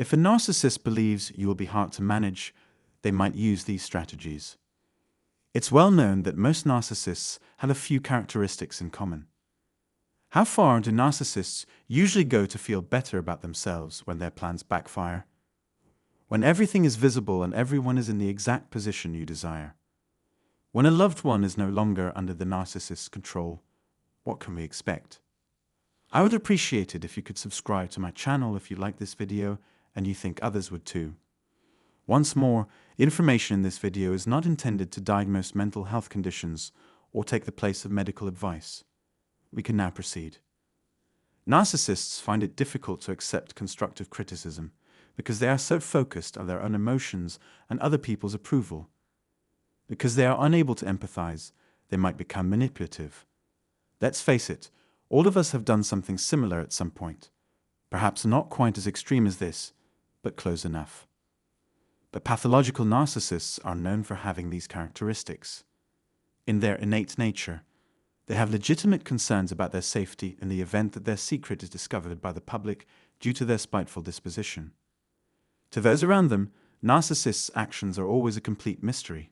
If a narcissist believes you will be hard to manage, they might use these strategies. It's well known that most narcissists have a few characteristics in common. How far do narcissists usually go to feel better about themselves when their plans backfire? When everything is visible and everyone is in the exact position you desire. When a loved one is no longer under the narcissist's control, what can we expect? I would appreciate it if you could subscribe to my channel if you like this video and you think others would too. Once more, the information in this video is not intended to diagnose mental health conditions or take the place of medical advice. We can now proceed. Narcissists find it difficult to accept constructive criticism because they are so focused on their own emotions and other people's approval. Because they are unable to empathize, they might become manipulative. Let's face it, all of us have done something similar at some point. Perhaps not quite as extreme as this, but close enough. But pathological narcissists are known for having these characteristics. In their innate nature, they have legitimate concerns about their safety in the event that their secret is discovered by the public due to their spiteful disposition. To those around them, narcissists' actions are always a complete mystery.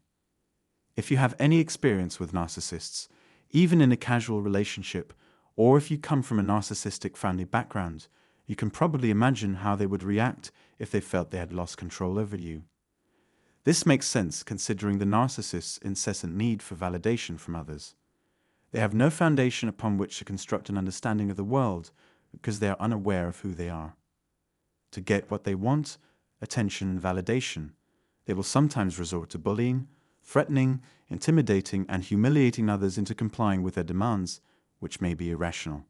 If you have any experience with narcissists, even in a casual relationship, or if you come from a narcissistic family background, you can probably imagine how they would react if they felt they had lost control over you. This makes sense considering the narcissist's incessant need for validation from others. They have no foundation upon which to construct an understanding of the world because they are unaware of who they are. To get what they want, attention and validation, they will sometimes resort to bullying, threatening, intimidating, and humiliating others into complying with their demands, which may be irrational.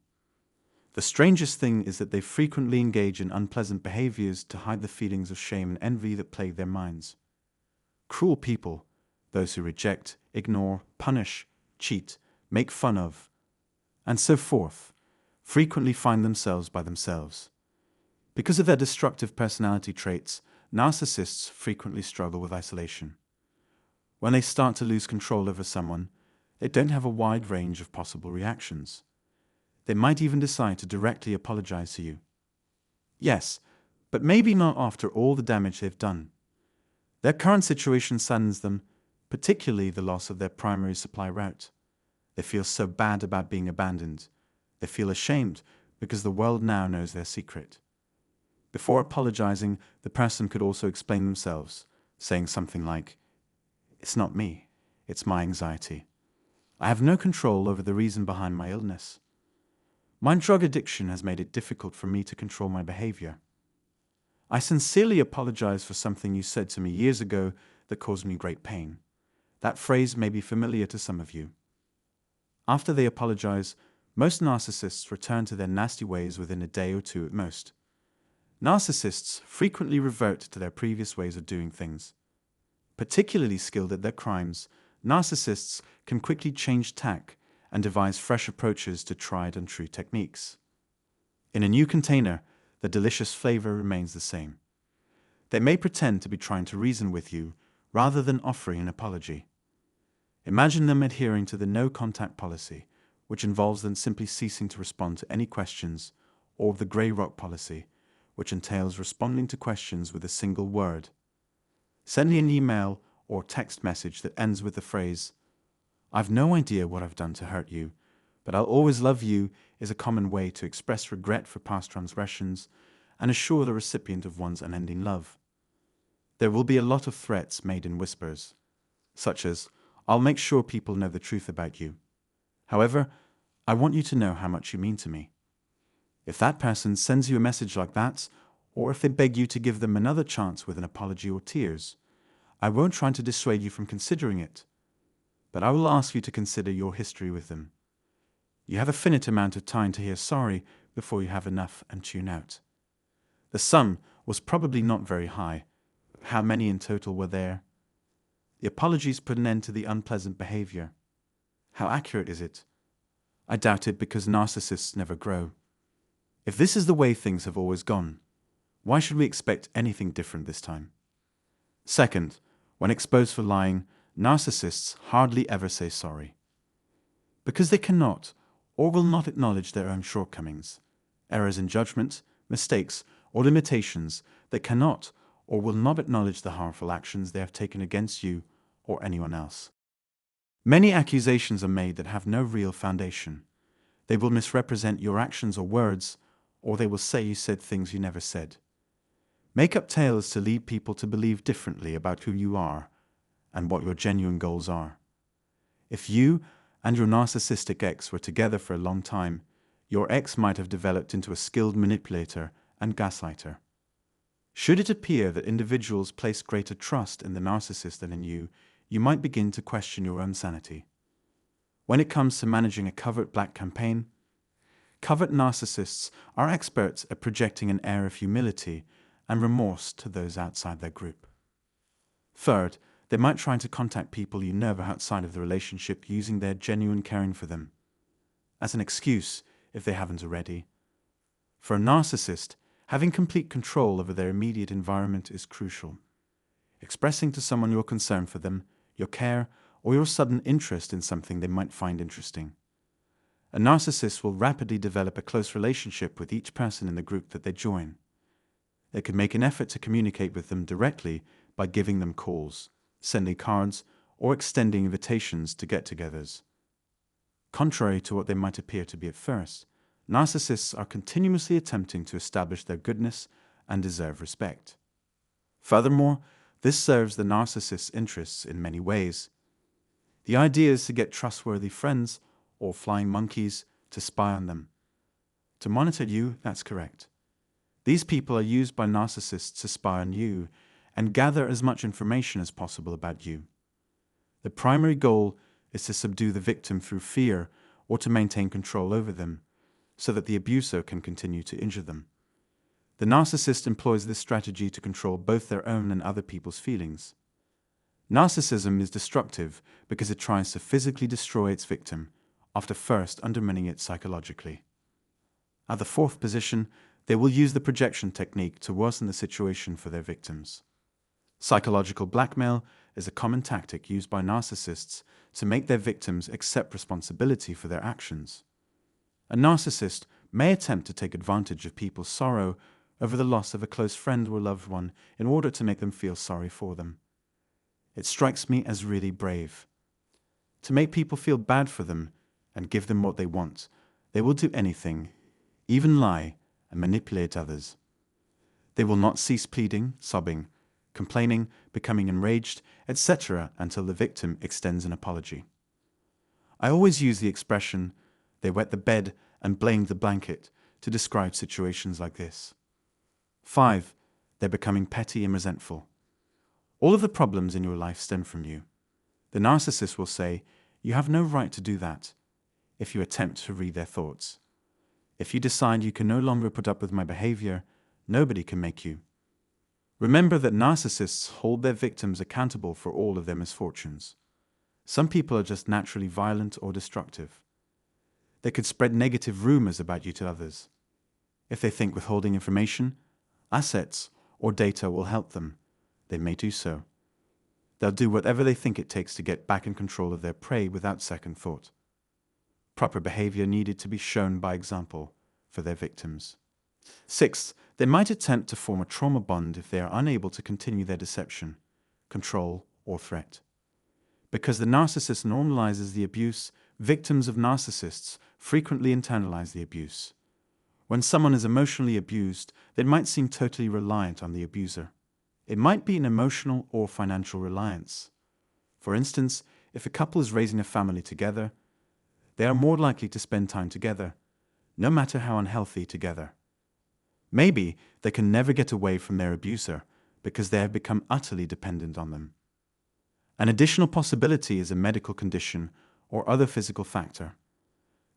The strangest thing is that they frequently engage in unpleasant behaviors to hide the feelings of shame and envy that plague their minds. Cruel people, those who reject, ignore, punish, cheat, make fun of, and so forth, frequently find themselves by themselves. Because of their destructive personality traits, narcissists frequently struggle with isolation. When they start to lose control over someone, they don't have a wide range of possible reactions. They might even decide to directly apologize to you. Yes, but maybe not after all the damage they've done. Their current situation saddens them, particularly the loss of their primary supply route. They feel so bad about being abandoned. They feel ashamed because the world now knows their secret. Before apologizing, the person could also explain themselves, saying something like, "It's not me, it's my anxiety. I have no control over the reason behind my illness. My drug addiction has made it difficult for me to control my behavior. I sincerely apologize for something you said to me years ago that caused me great pain." That phrase may be familiar to some of you. After they apologize, most narcissists return to their nasty ways within a day or two at most. Narcissists frequently revert to their previous ways of doing things. Particularly skilled at their crimes, narcissists can quickly change tack and devise fresh approaches to tried and true techniques. In a new container, the delicious flavor remains the same. They may pretend to be trying to reason with you rather than offering an apology. Imagine them adhering to the no-contact policy, which involves them simply ceasing to respond to any questions, or the grey rock policy, which entails responding to questions with a single word. Sending an email or text message that ends with the phrase, "I've no idea what I've done to hurt you, but I'll always love you," is a common way to express regret for past transgressions and assure the recipient of one's unending love. There will be a lot of threats made in whispers, such as, "I'll make sure people know the truth about you. However, I want you to know how much you mean to me." If that person sends you a message like that, or if they beg you to give them another chance with an apology or tears, I won't try to dissuade you from considering it, but I will ask you to consider your history with them. You have a finite amount of time to hear sorry before you have enough and tune out. The sum was probably not very high. How many in total were there? The apologies put an end to the unpleasant behavior. How accurate is it? I doubt it because narcissists never grow. If this is the way things have always gone, why should we expect anything different this time? Second, when exposed for lying, narcissists hardly ever say sorry. Because they cannot or will not acknowledge their own shortcomings, errors in judgment, mistakes, or limitations that cannot or will not acknowledge the harmful actions they have taken against you or anyone else. Many accusations are made that have no real foundation. They will misrepresent your actions or words, or they will say you said things you never said. Make up tales to lead people to believe differently about who you are and what your genuine goals are. If you and your narcissistic ex were together for a long time, your ex might have developed into a skilled manipulator and gaslighter. Should it appear that individuals place greater trust in the narcissist than in you, you might begin to question your own sanity. When it comes to managing a covert black campaign, covert narcissists are experts at projecting an air of humility and remorse to those outside their group. Third, they might try to contact people you know outside of the relationship using their genuine caring for them as an excuse if they haven't already. For a narcissist, having complete control over their immediate environment is crucial. Expressing to someone your concern for them, your care, or your sudden interest in something they might find interesting. A narcissist will rapidly develop a close relationship with each person in the group that they join. They could make an effort to communicate with them directly by giving them calls, sending cards, or extending invitations to get-togethers. Contrary to what they might appear to be at first, narcissists are continuously attempting to establish their goodness and deserve respect. Furthermore, this serves the narcissist's interests in many ways. The idea is to get trustworthy friends or flying monkeys to spy on them. To monitor you, that's correct. These people are used by narcissists to spy on you and gather as much information as possible about you. The primary goal is to subdue the victim through fear or to maintain control over them, so that the abuser can continue to injure them. The narcissist employs this strategy to control both their own and other people's feelings. Narcissism is destructive because it tries to physically destroy its victim after first undermining it psychologically. At the fourth position, they will use the projection technique to worsen the situation for their victims. Psychological blackmail is a common tactic used by narcissists to make their victims accept responsibility for their actions. A narcissist may attempt to take advantage of people's sorrow over the loss of a close friend or loved one in order to make them feel sorry for them. It strikes me as really brave. To make people feel bad for them and give them what they want, they will do anything, even lie and manipulate others. They will not cease pleading, sobbing, complaining, becoming enraged, etc. until the victim extends an apology. I always use the expression, "they wet the bed and blamed the blanket," to describe situations like this. 5. They're becoming petty and resentful. All of the problems in your life stem from you. The narcissist will say, "You have no right to do that," if you attempt to read their thoughts. If you decide you can no longer put up with my behavior, nobody can make you. Remember that narcissists hold their victims accountable for all of their misfortunes. Some people are just naturally violent or destructive. They could spread negative rumors about you to others. If they think withholding information, assets, or data will help them, they may do so. They'll do whatever they think it takes to get back in control of their prey without second thought. Proper behavior needed to be shown by example for their victims. 6. They might attempt to form a trauma bond if they are unable to continue their deception, control, or threat. Because the narcissist normalizes the abuse, victims of narcissists frequently internalize the abuse. When someone is emotionally abused, they might seem totally reliant on the abuser. It might be an emotional or financial reliance. For instance, if a couple is raising a family together, they are more likely to spend time together, no matter how unhealthy together. Maybe they can never get away from their abuser because they have become utterly dependent on them. An additional possibility is a medical condition or other physical factor.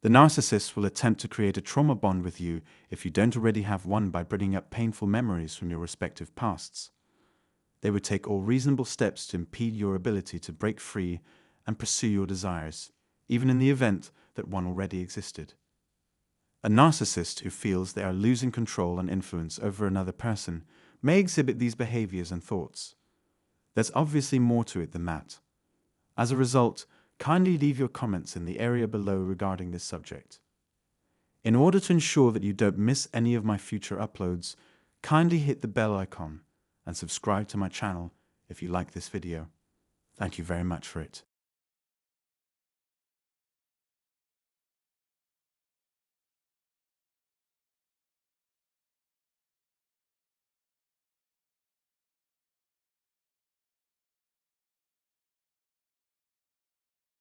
The narcissist will attempt to create a trauma bond with you if you don't already have one by bringing up painful memories from your respective pasts. They would take all reasonable steps to impede your ability to break free and pursue your desires, even in the event that one already existed. A narcissist who feels they are losing control and influence over another person may exhibit these behaviors and thoughts. There's obviously more to it than that. As a result, kindly leave your comments in the area below regarding this subject. In order to ensure that you don't miss any of my future uploads, Kindly hit the bell icon and subscribe to my channel if you like this video. Thank you very much for it.